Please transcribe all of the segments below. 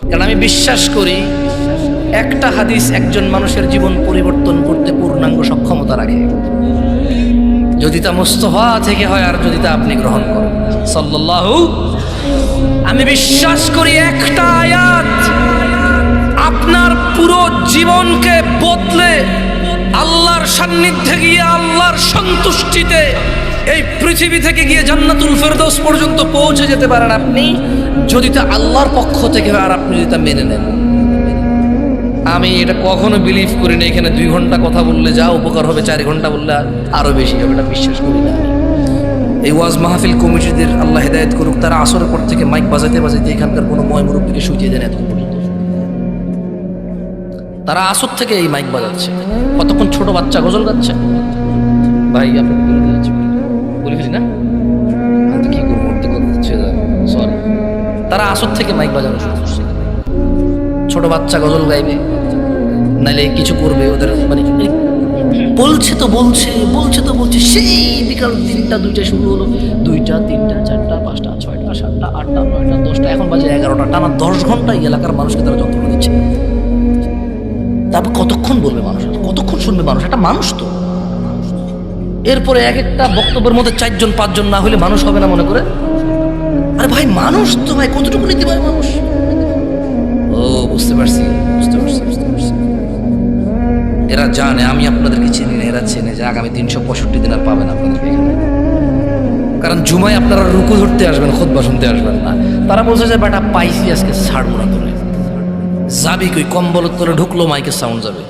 কারণ আমি বিশ্বাস করি একটা হাদিস একজন মানুষের জীবন পরিবর্তন করতে পূর্ণাঙ্গ সক্ষমতা রাখে, যদি তা মুস্তাফা থেকে হয় আর যদি তা আপনি গ্রহণ করেন সাল্লাল্লাহু। আমি বিশ্বাস করি একটা আয়াত আপনার পুরো জীবনকে বদলে আল্লাহর সান্নিধ্যে গিয়ে আল্লাহর সন্তুষ্টিতে এই পৃথিবী থেকে গিয়ে জান্নাতুল ফেরদৌস পর্যন্ত পৌঁছে যেতে পারেন আপনি, যদি তা আল্লাহর পক্ষ থেকে হয় আর আপনি যদি তা মেনে নেন। আমি এটা কখনো বিলিভ করি না এখানে 2 ঘন্টা কথা বললে যা উপকার হবে 4 ঘন্টা বললে আরো বেশি হবে, এটা বিশ্বাস করি না আমি। এই ওয়াজ মাহফিল কমিটিদের আল্লাহ হেদায়েত করুক, তারা আসরের পর থেকে মাইক বাজাইতে বাজাইতে এখানকার কোনো ময় মুরব্বীকে শুইয়ে দেন এত পর্যন্ত। তারা আসর থেকে এই মাইক বাজাচ্ছে, কতক্ষণ ছোট বাচ্চা গজল গাচ্ছে। ভাই আপনি বলে ফেলি না, আমি তো কি করবো, সরি। তারা আসর থেকে মাইক বাজানো শুরু করছে, ছোট বাচ্চা গজল গাইবে নাইলে কিছু করবে, ওদের মানে বলছে তো বলছে সেই বিকাল 3টা 2টা শুরু হলো, 2টা 3টা 4টা 5টা 6টা 7টা 8টা 9টা 10টা, এখন বাজে 11টা, টানা 10 ঘন্টা এই এলাকার মানুষকে তারা যন্ত্রণা দিচ্ছে। তারপর কতক্ষণ বলবে মানুষ, কতক্ষণ শুনবে মানুষ? একটা মানুষ তো। এরপরে এক একটা বক্তব্যের মধ্যে 4 জন 5 জন না হলে মানুষ হবে না মনে করে। আরে ভাই মানুষ তো ভাই, কতটুকু নিতে পারে মানুষ? ও বুঝতে পারছি। এরা জানে আমি আপনাদেরকে চিনি না, এরা চেনে যে আগামী 365 দিন আর পাবেন আপনাদেরকে এখানে। কারণ জুমায় আপনারা রুকু ধরতে আসবেন, খুতবা শুনতে আসবেন না। তারা বলছে যে বেটা পাইছি আজকে ছাড়বো না তোরে, যাবি কই? কম্বল তোরে ঢুকলো মাইকের সাউন্ড যাবে,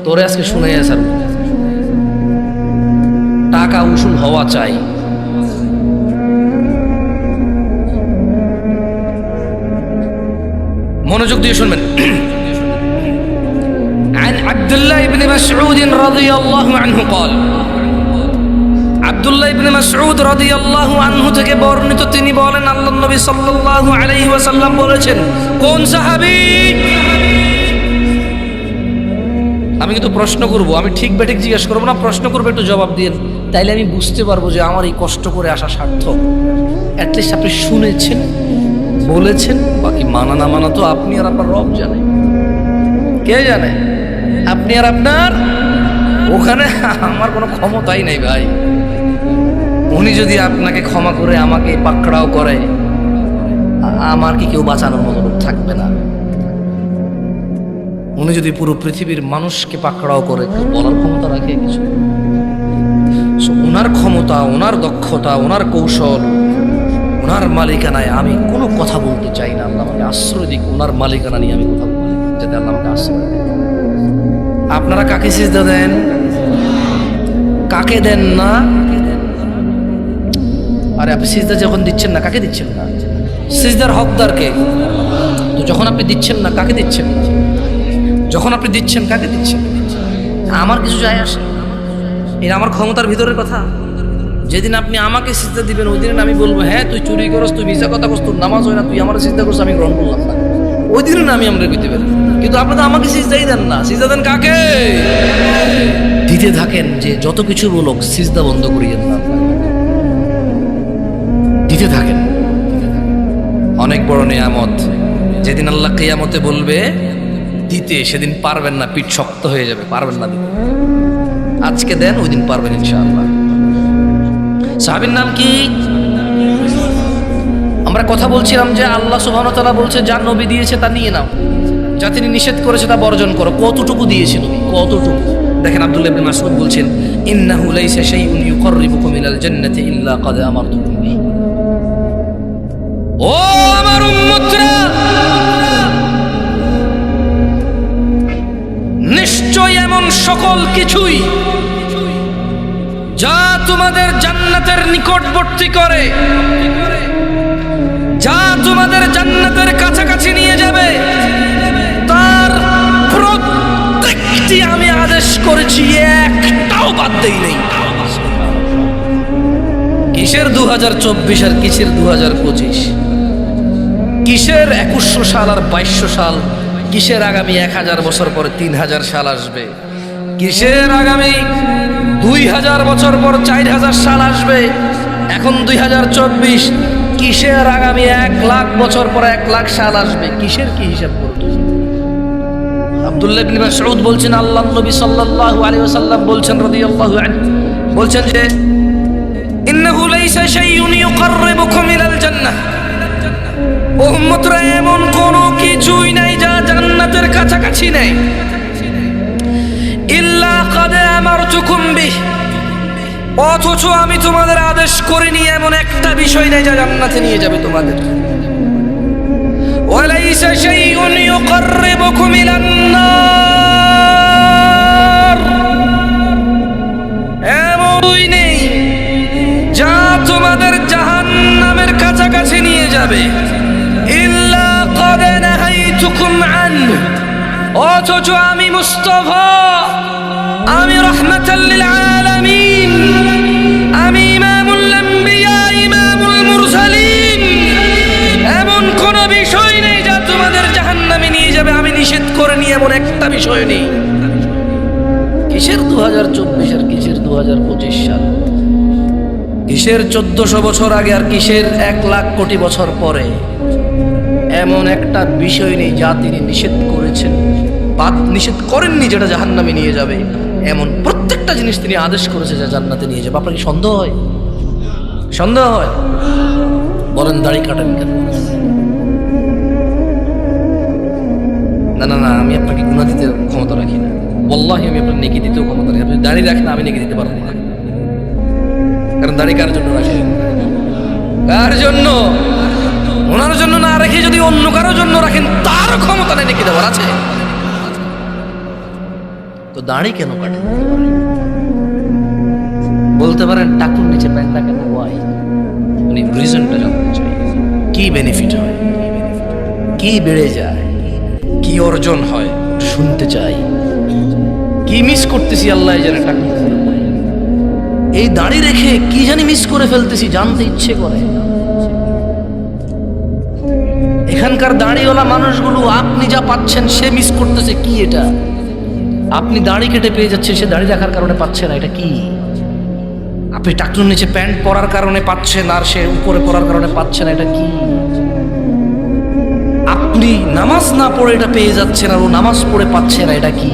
তোরে আজকে শুনে স্যার। টাকা উসুল হওয়া চাই। মনোযোগ দিয়ে শুনবেন। عن عبد الله بن مسعود رضي الله عنه قال, আব্দুল্লাহ ইবনে মাসউদ রাদিয়াল্লাহু আনহু থেকে বর্ণিত, তিনি বলেন আল্লাহর নবী সাল্লাল্লাহু আলাইহি ওয়াসাল্লাম বলেছেন। কোন সাহাবী? আমি কিন্তু প্রশ্ন করব, আমি ঠিক বেঠিক জিজ্ঞেস করবো না, প্রশ্ন করবো, একটু জবাব দিন, তাইলে আমি বুঝতে পারবো যে আমার এই কষ্ট করে আসা সার্থক। অ্যাটলিস্ট আপনি শুনেছেন, বলেছেন, বাকি মানা না মানা তো আপনি আর আপনার রব জানে। কে জানে? আপনি আর আপনার। ওখানে আমার কোনো ক্ষমতাই নাই ভাই। উনি যদি আপনাকে ক্ষমা করে আমাকে পাকড়াও করে, আমার কি কেউ বাঁচানোর মতো লোক থাকবে না? উনি যদি পুরো পৃথিবীর মানুষকে পাকড়াও করে, কেউ বলার ক্ষমতা রাখে কিছু? ওনার ক্ষমতা, ওনার দক্ষতা, ওনার কৌশল, ওনার মালিকানায় আমি কোনো কথা বলতে চাই না। আল্লাহ আমাকে আশ্রয় দিক, ওনার মালিকানা নিয়ে আমি কথা বলি, যাতে আল্লাহ আমাকে আশ্রয় দেয়। আপনারা কাকে সিজদা দেন, কাকে দেন না? আরে আপনি সিজদা যখন দিচ্ছেন না, কাকে দিচ্ছেন না? সিজদার হকদার কে? তো যখন আপনি দিচ্ছেন না, কাকে দিচ্ছেন না? যখন আপনি দিচ্ছেন, কাকে দিচ্ছেন? আমার কিছু যায় আসে, এটা আমার ক্ষমতার ভিতরের কথা। যেদিন আপনি আমাকে সিজদা দিবেন, ওই দিন আমি বলবো হ্যাঁ তুই চুরি করস, তুই মিছা কথা করস, তোর নামাজ হয় না, তুই আমার সিজদা করছ, আমি গ্রহণ করলাম না। ওই দিন না আমি আমরা কইতে পারি। কিন্তু আপনি তো আমাকে সিজদাই দেন না। সিজদা দেন কাকে? দিতে থাকেন, যে যত কিছু বলুক সিজদা বন্ধ করিয়েন না, দিতে থাকেন। অনেক বড় নিয়ামত, যেদিন আল্লাহ কিয়ামতে বলবে দিতে, সেদিন পারবেন না, পিঠ শক্ত হয়ে যাবে, পারবেন না দিতে। আজকে দেন, ওই দিন পারবেন ইনশাআল্লাহ। সাহাবীর নাম কি? আমরা কথা বলছিলাম যে আল্লাহ সুবহানাহু ওয়া তাআলা বলছে যা নবী দিয়েছে তা নিয়ে নাও, যা তিনি নিষেধ করেছে তা বর্জন করো। কতটুকু দিয়েছে নবী? কতটুকু? দেখেন আব্দুল্লাহ ইবনে মাসউদ বলছেন, ইন্নাহু লাইসা শাইউন ইউকাররিবুকুম ইলাল জান্নাতি ইল্লা ক্বাদ আমারতুকুম বিহি। ও আমার উম্মতরা, নিশ্চয় এমন সকল কিছুই যা তোমাদের জান্নাতের নিকটবর্তী করে, যা তোমাদের জান্নাতের কাছাকাছি নিয়ে যাবে, তার প্রত্যেকটি আমি আদেশ করেছি, একটাও বাদ দেই নাই। কিসের 2024 আর কিসের 2025? কিসের 2100 সাল আর 2200 সাল? কিসের আগামী 1000 বছর পরে 3000 সাল আসবে? কিসের আগামী 2000 বছর পর 4000 সাল আসবে? এখন 2024। কিসের আগামী 1,00,000 বছর পরে 1,00,000 সাল আসবে, কিসের কি হিসাব করো তুমি? আব্দুল্লাহ ইবনে মাসউদ বলছেন, আল্লাহর নবী সাল্লাল্লাহু আলাইহি ওয়াসাল্লাম বলছেন রাদিয়াল্লাহু আনহু, বলছেন যে ইন্নাহু লাইসা শাইউন ইউকাররিবুকুম ইলাল জান্নাহ, ও উম্মতরা, এমন কোন কিছুই নাই যা জান্নাতের কাছাকাছি নেই, ইল্লা ক্বাদ আমারতুকুম বিহ, অথচ আমি তোমাদের আদেশ করিনি এমন একটা বিষয় নেই যা জান্নাতে নিয়ে যাবে তোমাদের। ওয়ালাইসা শাইউন ইউকাররিবুকুম ইলান নার, এমনই নেই যা তোমাদের জাহান্নামের কাছাকাছি নিয়ে যাবে, ইল্লা ক্বাদ নাহাইতুকুম আনহু, অথচ আমি মুস্তাফা, আমি রাহমাতাল লিল আলামিন, আমি ইমামুল আম্বিয়া, ইমামুল মুরসালিন, এমন কোন বিষয় নেই যা তোমাদের জাহান্নামে নিয়ে যাবে, আমি নিষেধ করিনি এমন একটা বিষয় নেই। কিসের 2024 আর কিসের 2025 সাল, কিসের 1400 বছর আগে আর কিসের 1,00,000 কোটি বছর পরে, এমন একটা বিষয় নেই যা তিনি নিষেধ করেছেন বা নিষেধ করেননি যেটা জাহান্নামে নিয়ে যাবে, এমন প্রত্যেকটা জিনিস তিনি আদেশ করেছে যা জান্নাতে নিয়ে যাবে। আপনার কি সন্দেহ হয়? সন্দেহ হয়? বলেন দাড়ি কাটেন কেন? না না না, আমি আপনাকে গুনাহ দিতে ক্ষমতা রাখি না, ওয়াল্লাহি আমি আপনার নেকি দিতেও ক্ষমতা রাখি। আপনি দাড়ি রাখেন, আমি নেকি দিতে পারবো না, কারণ দাড়ি কার জন্য রাখেন? কার জন্য? ওনার জন্য না রেখে যদি অন্য কারোর জন্য রাখেন, তার ক্ষমতা নেই নেকি দেওয়ার আছে? তো দাড়ি কেন কাটেন? বলতে পারেন টাকুর নিচে প্যান্ট না কেন? ওয়াই? মানে রিজনটা জানতে চাই। কি বেনিফিট হয়, কি বেড়ে যায়, কি অর্জন হয় শুনতে চাই। কি মিস করতেছি আল্লাহ জানে, টাকুর এই দাড়ি রেখে কি জানি মিস করে ফেলতেছি, জানতে ইচ্ছে করে। এখানকার দাড়িওয়ালা মানুষগুলো আপনি যা পাচ্ছেন সে মিস করতেছে কি? এটা আপনি দাড়ি কেটে পেয়ে যাচ্ছেন, সে দাড়ি রাখার কারণে পাচ্ছে না, এটা কি? আপনি টাকনুর নিচে প্যান্ট পরার কারণে পাচ্ছেন আর সে উপরে পরার কারণে পাচ্ছে না, এটা কি? আপনি নামাজ না পড়ে এটা পেয়ে যাচ্ছেন আর ও নামাজ পড়ে পাচ্ছে না, এটা কি?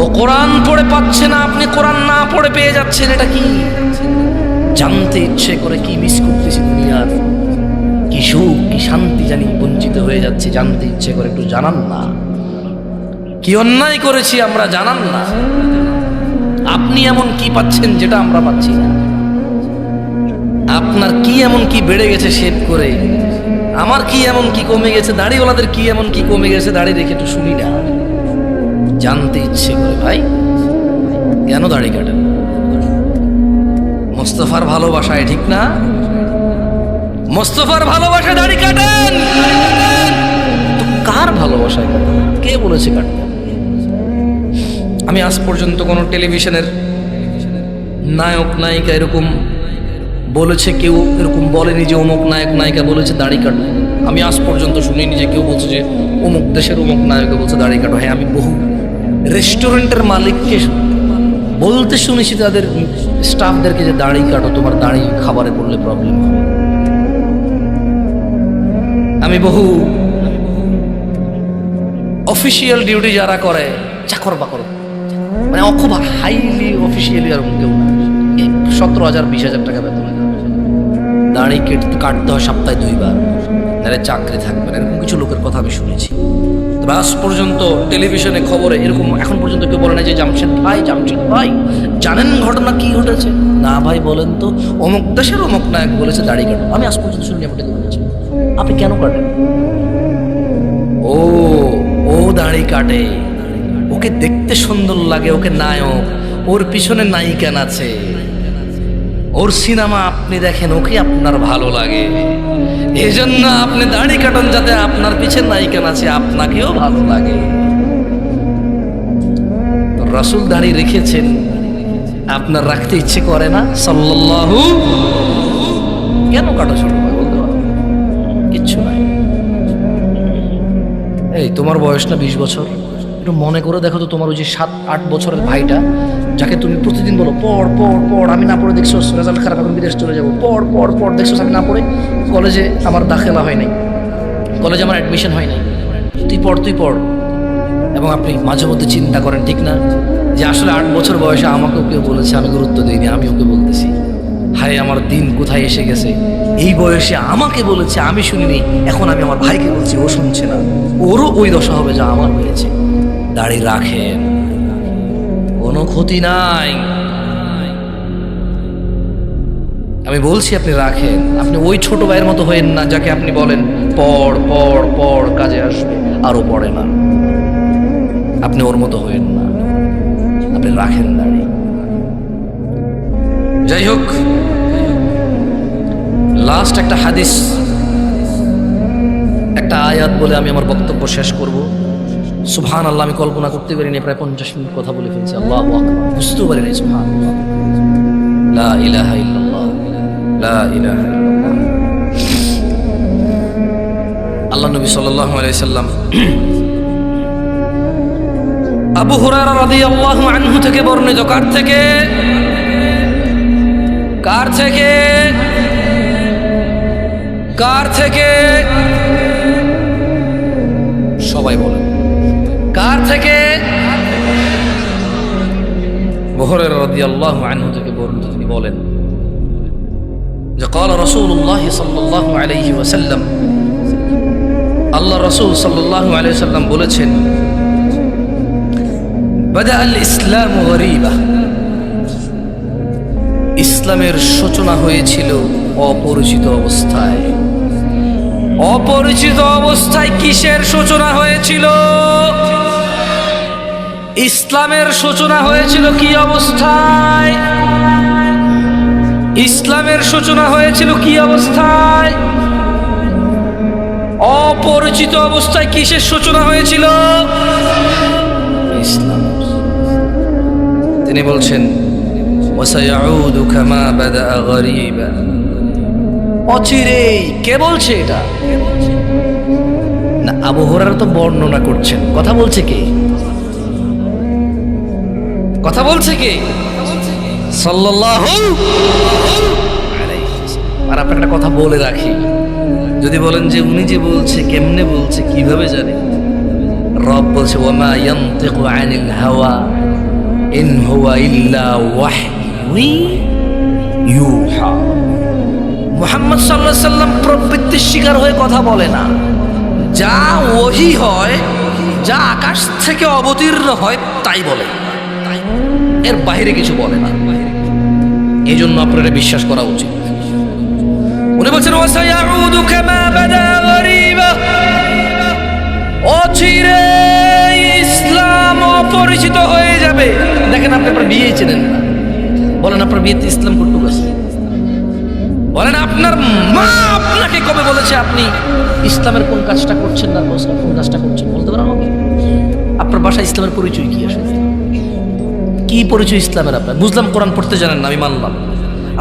ও কোরআন পড়ে পাচ্ছে না, আপনি কোরআন না পড়ে পেয়ে যাচ্ছেন, এটা কি? জানতে ইচ্ছে করে কি মিস করতেছি দুনিয়ার, কি সুখ কি শান্তি জানি বঞ্চিত হয়ে যাচ্ছে, জানতে ইচ্ছে করে একটু জানান না। কি অন্যায় করেছি আমরা, জানান না। আপনি এমন কি পাচ্ছেন যেটা আমরা পাচ্ছি না? আপনার কি এমন কি বেড়ে গেছে শেভ করে? আমার কি এমন কি কমে গেছে? দাড়িওয়ালাদের কি এমন কি কমে গেছে? দাড়ি রেখে একটু শুনি না, জানতে ইচ্ছে করে। ভাই কেন দাড়ি কাটেন? মোস্তফার ভালোবাসায়, ঠিক না? মোস্তফার ভালোবাসায় দাড়ি কাটেন, তো কার ভালোবাসায় কাটেন? কে বলেছে কাটতে? আমি আজ পর্যন্ত কোনো টেলিভিশনের নায়ক নায়িকা এরকম বলেছে, কেউ এরকম বলেনি যে অমুক নায়ক নায়িকা বলেছে দাড়ি কাটো। আমি আজ পর্যন্ত শুনিনি যে কেউ বলছে যে অমুক দেশের অমুক নায়িকা বলছে দাড়ি কাটো। হ্যাঁ, আমি বহু রেস্টুরেন্টের মালিককে বলতে শুনেছি তাদের স্টাফদেরকে যে দাড়ি কাটো, তোমার দাড়ি খাবারে পড়লে প্রবলেম হবে। আমি বহু অফিসিয়াল ডিউটি যারা করে, চাকর বাকর, মানে খুব হাইলি অফিসিয়ালি আর কেউ না, 17,000 20,000 টাকা বেতন, দাড়ি কাটতে হয় সপ্তাহে 2 বার, তাহলে চাকরি থাকবে না, এরকম কিছু লোকের কথা আমি শুনেছি। তবে আজ পর্যন্ত টেলিভিশনে খবরে এরকম এখন পর্যন্ত কেউ বলে না যে জামশেদ ভাই জানেন ঘটনা কি ঘটেছে? না ভাই, বলেন তো। অমুক দেশের অমুক নায়ক বলেছে দাড়ি কাটো। আমি আজ পর্যন্ত শুনি আপনি বলেছেন। আপনি কেন কাটেন? ও দাড়ি কাটে, ওকে দেখতে সুন্দর লাগে, ওকে নায়ক, ওর পিছনে নায়িকা আছে, ওর সিনেমা আপনি দেখেন, ওকে আপনার ভালো লাগে, এজন্য আপনি দাড়ি কাটন যাতে আপনার পিছনে নায়িকা আছে, আপনাকেও ভালো লাগে। রাসূল দাড়ি রেখেছেন, আপনার রাখতে ইচ্ছে করে না? সাল্লাল্লাহু, কেন কাটো ছোট ভাই? বলতে পারো কিচ্ছু নাই। এই তোমার বয়স না 20 বছর, একটু মনে করে দেখো তো, তোমার ওই যে 7-8 বছরের ভাইটা, যাকে তুমি প্রতিদিন বলো পড় পড় পড়, আমি না পড়ে দেখছো রেজাল্ট খারাপ, এখন বিদেশ চলে যাবো, পড় পড় পড়, দেখছো আমি না পড়ে কলেজে আমার দাখিলা হয় নাই, কলেজে আমার অ্যাডমিশন হয় নাই, তুই পড় তুই পড়। এবং আপনি মাঝে মধ্যে চিন্তা করেন, ঠিক না, যে আসলে 8 বছর বয়সে আমাকেও কেউ বলেছে, আমি গুরুত্ব দিইনি, আমি ওকে বলতেছি, হায় আমার দিন কোথায় এসে গেছে, এই বয়সে আমাকে বলেছে আমি শুনিনি, এখন আমি আমার ভাইকে বলছি ও শুনছে না, ওরও ওই দশা হবে যা আমার হয়েছে। দাড়ি রাখেন, কোনো ক্ষতি নাই, আমি বলছি আপনি রাখেন। আপনি ওই ছোট ভাইয়ের মতো হয়েন না যাকে আপনি বলেন পড় পড় পড়, কাজে আসবে, আরো পড়ে না। আপনি ওর মতো হয়েন না, আপনি রাখেন দাড়ি। যাই হোক, লাস্ট একটা হাদিস, একটা আয়াত বলে আমি আমার বক্তব্য শেষ করব। সুবহানাল্লাহ, আমি কল্পনা করতে পারিনি প্রায় 50 মিনিট কথা বলে ফেলছি। আল্লাহু আকবার, বুঝতেও পারিনি। সুবহানাল্লাহ, লা ইলাহা ইল্লাল্লাহ, লা ইলাহা ইল্লাল্লাহ। আল্লাহ নবী সাল্লাল্লাহু আলাইহি সাল্লাম আবু হুরায়রা রাদিয়াল্লাহু আনহু থেকে বর্ণিত, কার থেকে? কার থেকে? কার থেকে? সবাই বলেন, কার থেকে? আবু হুরায়রা রাদিয়াল্লাহু আনহু থেকে বর্ণিত, তিনি বলেন যে قال رسول الله صلى الله عليه وسلم, আল্লাহ রাসূল সাল্লাল্লাহু আলাইহি ওয়াসাল্লাম বলেছেন, বাদা আল ইসলাম গরীবা, ইসলামের সূচনা হয়েছিল অপরিচিত অবস্থায়। অপরিচিত অবস্থায় কিসের সূচনা হয়েছিল? ইসলামের সূচনা হয়েছিল কি অবস্থায়? ইসলামের সূচনা হয়েছিল কি অবস্থায়? অপরিচিত অবস্থায়। কিসের সূচনা হয়েছিল? ইসলাম। তিনি বলছেন ওয়াসায়াউদু কামা বাদা গরীবা, অচিরেই। কে বলছে এটা? না, আবু হুরায়রা তো বর্ণনা করছেন। কথা বলছে কে? কথা বলছে কে? সাল্লাল্লাহু আলাইহি ওয়াসাল্লাম। আর আপনাকে একটা কথা বলে রাখি, যদি বলেন যে উনি যে বলছে, কেমনে বলছে, কিভাবে জানে? রব বলছে ওয়ামা ইয়ানতিকু আনিল হাওয়া ইন হুয়া ইল্লা ওয়াহয়ু ইউহা। মুহাম্মদ সাল্লাল্লাহু আলাইহি সাল্লাম প্রবৃত্তির শিকার হয়ে কথা বলে না। যা ওহী হয়, যা আকাশ থেকে অবতীর্ণ হয় তাই বলে, এর বাইরে কিছু বলে না। এই জন্য আপনারা বিশ্বাস করা উচিত। উনি বলছেন ওয়াসায়াউদু কামা বাদা গরীবা, অচিরে ইসলাম অপরিচিত হয়ে যাবে। দেখেন, আপনি আপনার বিয়ে চেনেন না, বলেন আপনার বিয়েতে ইসলাম কতটুকু আছে? বলেন আপনার মা আপনাকে কবে বলেছে আপনি ইসলামের কোন কাজটা করছেন না, কোন কাজটা করছেন? বলতে পারেন আমাকে? আপনার বাসায় ইসলামের পরিচয় কি আসে? কি পরিচয় ইসলামের আপনার? বুঝলাম কোরআন পড়তে জানেন না,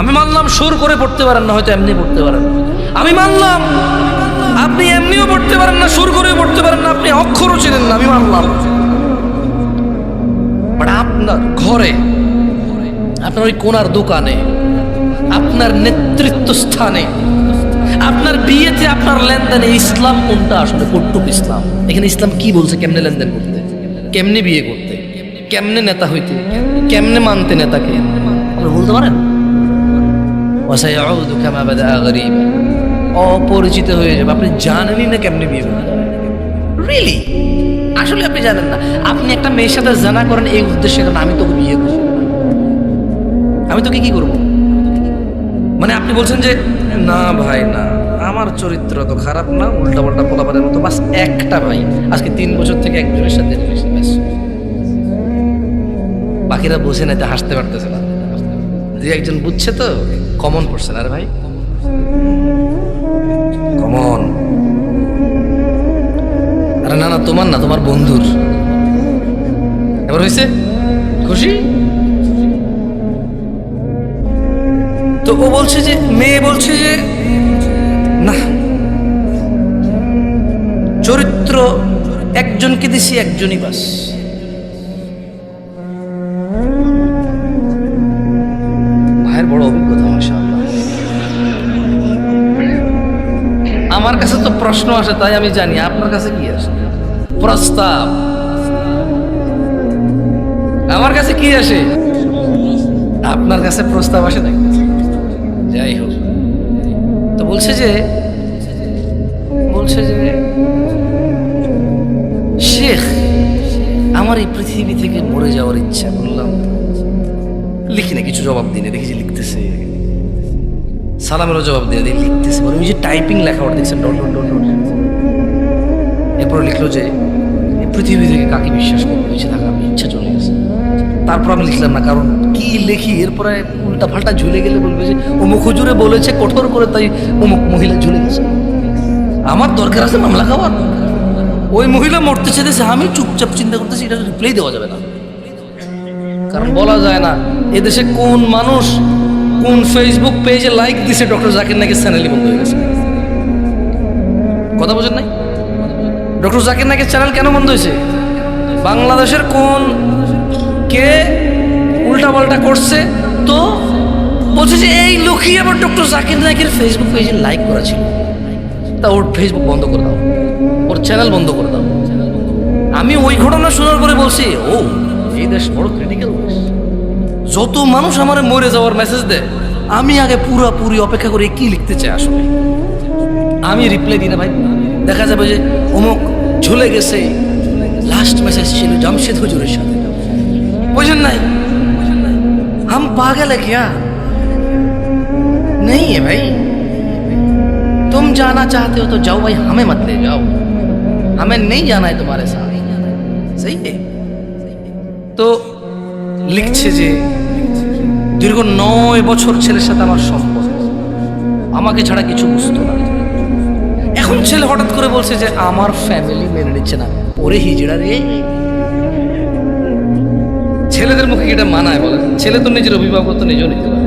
আমি মানলাম সুর করে পড়তে পারেন না, হয়তো এমনি পড়তে পারেন না, আমি মানলাম। আপনি এমনিও পড়তে পারেন না, সুর করে পড়তে পারেন না, আপনি অক্ষরও চেনেন না, আমি মানলাম। বাট আপনার ঘরে, আপনার ওই কোনার দোকানে, আপনার নেতৃত্ব স্থানে, আপনার বিয়েতে, আপনার লেনদেনে ইসলাম কোনটা আসলে? কটুক ইসলাম। এখানে ইসলাম কি বলছে? কেমনে লেনদেন করতে, কেমনে বিয়ে করতে, কেমনে নেতা হইতে, কেমনে মানতে নেতাকে? আপনি বলতে পারেন? ওয়াসায়াউদু কামা বাদা গরীবা, অপরিচিত হয়ে যাবে। আপনি জানেনই না কেমনে বিয়ে করতে। রিয়েলি? আসলে আপনি জানেন না। আপনি একটা মেয়ের সাথে জানা করেন এই উদ্দেশ্যে, কারণ আমি তোকে বিয়ে করব, আমি তোকে কি করব। মানে আপনি বলছেন যে না ভাই না, আমার চরিত্র তো খারাপ না, উল্টাপাল্টা পোলাপানের মতো, বাস একটা ভাই আজকে 3 বছর থেকে একজনের সাথে রিলেশন, বাকিরা বুঝে না, হাসতে পারতেছে না। দুই একজন বুঝছে তো, কমন পড়ছে না রে ভাই, কমন। আরে না না, তোমার না, তোমার বন্ধুর। এবার হয়েছে খুশি তো? ও বলছে যে, মেয়ে বলছে যে না, চরিত্র একজনকে দিছি, একজনই বাস। ভাইয়ের বড় অভিজ্ঞতা মাশাআল্লাহ। আমার কাছে তো প্রশ্ন আসে, তাই আমি জানি আপনার কাছে কি আসে। প্রস্তাব আমার কাছে কি আসে, আপনার কাছে প্রস্তাব আসে নাকি? যাই হোক, তো বলছে যে শেখ আমার এই পৃথিবী থেকে মরে যাওয়ার ইচ্ছা। বললাম লিখি না, কিছু জবাব দিনে দেখি যে লিখতেছে, সালামেরও জবাব দিয়ে দিয়ে লিখতেছে। বলে ওই যে টাইপিং লেখা ওটা দেখছেন, ডট ডট ডট ডট। এরপর লিখলো যে এই পৃথিবী থেকে কাকে বিশ্বাস করবো, বেঁচে থাকা আমি ইচ্ছা চলে গেছে। তারপর আমি লিখলাম না, কারণ কি লিখি এরপরে উল্টা ফাল্টা ঝুলে গেলে বলবে যে অমুক হুজুরে বলেছে কঠোর করে, তাই অমুক মহিলা ঝুলে গেছে। আমার দরকার আছে মামলা খাওয়ার। ওই মহিলা মরতে চেয়েছে, আমি চুপচাপ চিন্তা করতেছি, এটা রিপ্লাই দেওয়া যাবে না, কারণ বলা যায় না এদেশে কোন মানুষ কোন ফেসবুক পেজে লাইক দিছে ডক্টর জাকির নাইকের চ্যানেলই বন্ধ হয়ে গেছে। কথা বোঝেন নাই? ডক্টর জাকির নাইকের চ্যানেল কেন বন্ধ হয়েছে? বাংলাদেশের কোন কে উল্টাপাল্টা করছে, তো বলছে যে এই লোকই আবার ডক্টর জাকির নাইকের ফেসবুক পেজে লাইক করা ছিল, তা ওর ফেসবুক বন্ধ করে দাও, ওর চ্যানেল বন্ধ করে দাও। আমি ওই ঘটনা শোনার পরে বলছি, ও এই দেশ বড় ক্রিটিক্যাল দেশ। যত মানুষ আমার মরে যাওয়ার মেসেজ দেয়, আমি আগে পুরোপুরি অপেক্ষা করে কি লিখতে চাই আসলে। আমি রিপ্লাই দিই না ভাই, দেখা যাবে যে অমুক ঝুলে গেছে, লাস্ট মেসেজ ছিল জামশেদ হুজুরের সাথে। বুঝেন নাই, हम पागल है क्या? नहीं है भाई, तुम जाना चाहते हो तो जाओ भाई, हमें मत ले जाओ, हमें नहीं जाना है तुम्हारे साथ। सही है। তো লিখছে যে দীর্ঘ 9 বছর ছেলের সাথে আমার সম্পর্ক, আমাকে ছাড়া কিছু বুঝতো না। এখন ছেলে হঠাৎ করে বলছে যে আমার ফ্যামিলি মেনে নিচ্ছে না। ওরে হিজড়া রে, ছেলেদের মুখে এটা মানায় বলে? ছেলে তো নিজের অভিভাবকত্ব নিজেও নিতে পারে,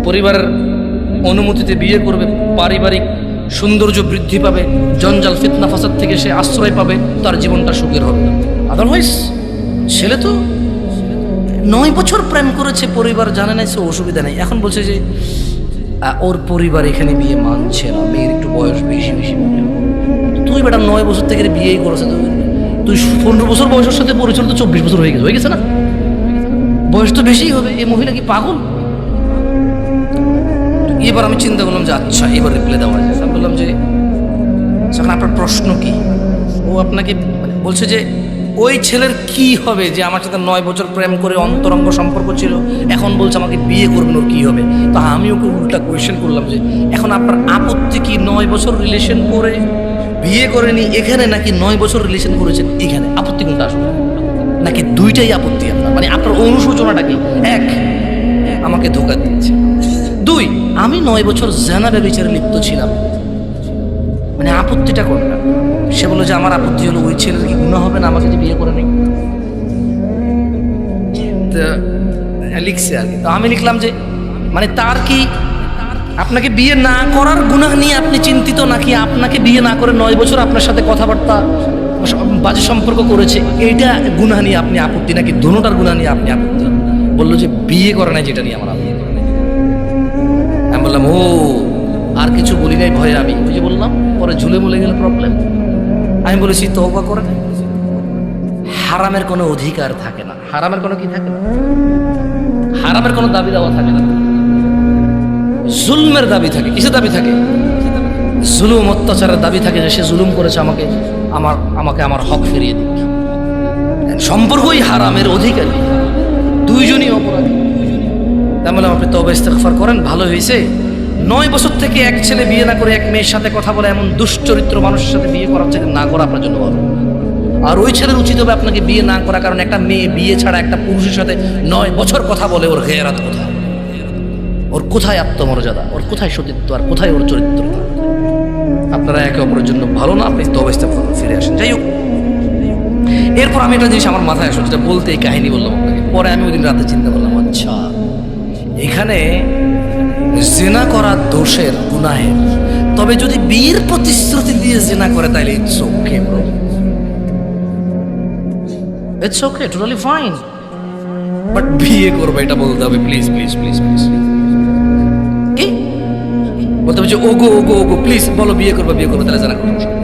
পরিবারের অনুমতিতে বিয়ে করবে, পারিবারিক সৌন্দর্য বৃদ্ধি পাবে, জঞ্জাল ফিতনা ফাসাদ থেকে সে আশ্রয় পাবে, তার জীবনটা সুখের হবে। আদারওয়াইজ ছেলে তো 9 বছর প্রেম করেছে, পরিবার জানে না, সে অসুবিধা নেই। এখন বলছে যে ওর পরিবার এখানে বিয়ে মানছে না, মেয়ের একটু বয়স বেশি বেশি। তুই বেটা 9 বছর থেকে বিয়েই করেছে, তুই 15 বছর বয়সের সাথে পরিচয়, তো 24 বছর হয়ে গেছে না? বয়স তো বেশিই হবে। এই মহিলা কি পাগল? এবার আমি চিন্তা করলাম যে আচ্ছা এবার রিপ্লাই দেওয়া যায়। আমি বললাম যে এখন আপনার প্রশ্ন কি? ও আপনাকে বলছে যে ওই ছেলের কি হবে যে আমার সাথে 9 বছর প্রেম করে অন্তরঙ্গ সম্পর্ক ছিল, এখন বলছে আমাকে বিয়ে করবেন, ওর কি হবে? তা আমি ওকে উল্টা কোয়েশ্চেন করলাম যে এখন আপনার আপত্তি কি 9 বছর রিলেশন করে বিয়ে করেনি এখানে, নাকি 9 বছর রিলেশন করেছেন এখানে? আপত্তি কোনটা আসলে? নাকি দুইটাই আপত্তি আপনার? মানে আপনার অনুশোচনাটা কি? এক, আমাকে ধোঁকা দিয়েছে। 2, আমি 9 বছর জানা ব্যভিচারে লিপ্ত ছিলাম। মানে আপত্তিটা কোনটা? সে বললো যে আমার আপত্তি হলো ওই ছেলের কি গুনাহ হবে না আমাকে যে বিয়ে করে নেই? লিখছে আর কি। তো আমি লিখলাম যে মানে তার কি আপনাকে বিয়ে না করার গুনাহ নিয়ে আপনি চিন্তিত, নাকি আপনাকে বিয়ে না করে 9 বছর আপনার সাথে কথাবার্তা বাজে সম্পর্ক করেছে এইটা গুনাহ নিয়ে আপনি আপত্তি, নাকি দোনোটার গুনাহ নিয়ে আপনি আপত্তি? বললো যে বিয়ে করে নাই যেটা নিয়ে আমার আপত্তি। আমি বললাম ও, আর কিছু বলি নাই ভয়ে। আমি ওই যে বললাম পরে ঝুলে মুলে গেলে প্রবলেম। আমি বলেছি তওবা করে না, হারামের কোনো অধিকার থাকে না, হারামের কোনো কি থাকে না, হারামের কোনো দাবি দেওয়া থাকে না, জুলমের দাবি থাকে। কিসের দাবি থাকে? জুলুম অত্যাচারের দাবি থাকে, যে সে জুলুম করেছে, আমাকে আমার হক ফিরিয়ে দিক। সম্পর্কই হারামের অধিকারী, দুইজনই অপরাধী। তাহলে আপনি তওবা ইস্তেগফার করেন, ভালো হয়েছে। 9 বছর থেকে এক ছেলে বিয়ে না করে এক মেয়ের সাথে কথা বলে, এমন দুশ্চরিত্র মানুষের সাথে বিয়ে করার চাইতে না করা আপনার জন্য ভালো। আর ওই ছেলের উচিত হবে আপনাকে বিয়ে না করা, কারণ একটা মেয়ে বিয়ে ছাড়া একটা পুরুষের সাথে 9 বছর কথা বলে, ওর গেরাত কোথায়? ওর কোথায় আত্মমর্যাদা? ওর কোথায় সতীত্ব? আর কোথায় ওর চরিত্র? আপনারা একে অপরের জন্য ভালো না, আপনি তওবা ইস্তেগফার ফিরে আসেন। যাই হোক, এরপর আমি একটা জিনিস আমার মাথায় আসলো, যেটা বলতে এই কাহিনী বললাম আপনাকে। পরে আমি ওই দিন রাতে চিন্তা করলাম, আচ্ছা এখানে জিনা করা দোষের, গুনাহের, তবে যদি বিয়ের প্রতিশ্রুতি দিয়ে জিনা করে তাহলে it's okay bro, it's okay, totally fine, but বিয়ে করবে এটা বলতে হবে প্লিজ প্লিজ প্লিজ প্লিজ। কি বলতে হবে যে ওগো ওগো ওগো প্লিজ বলো বিয়ে করবো, বিয়ে করবো, তাহলে জানা করবো।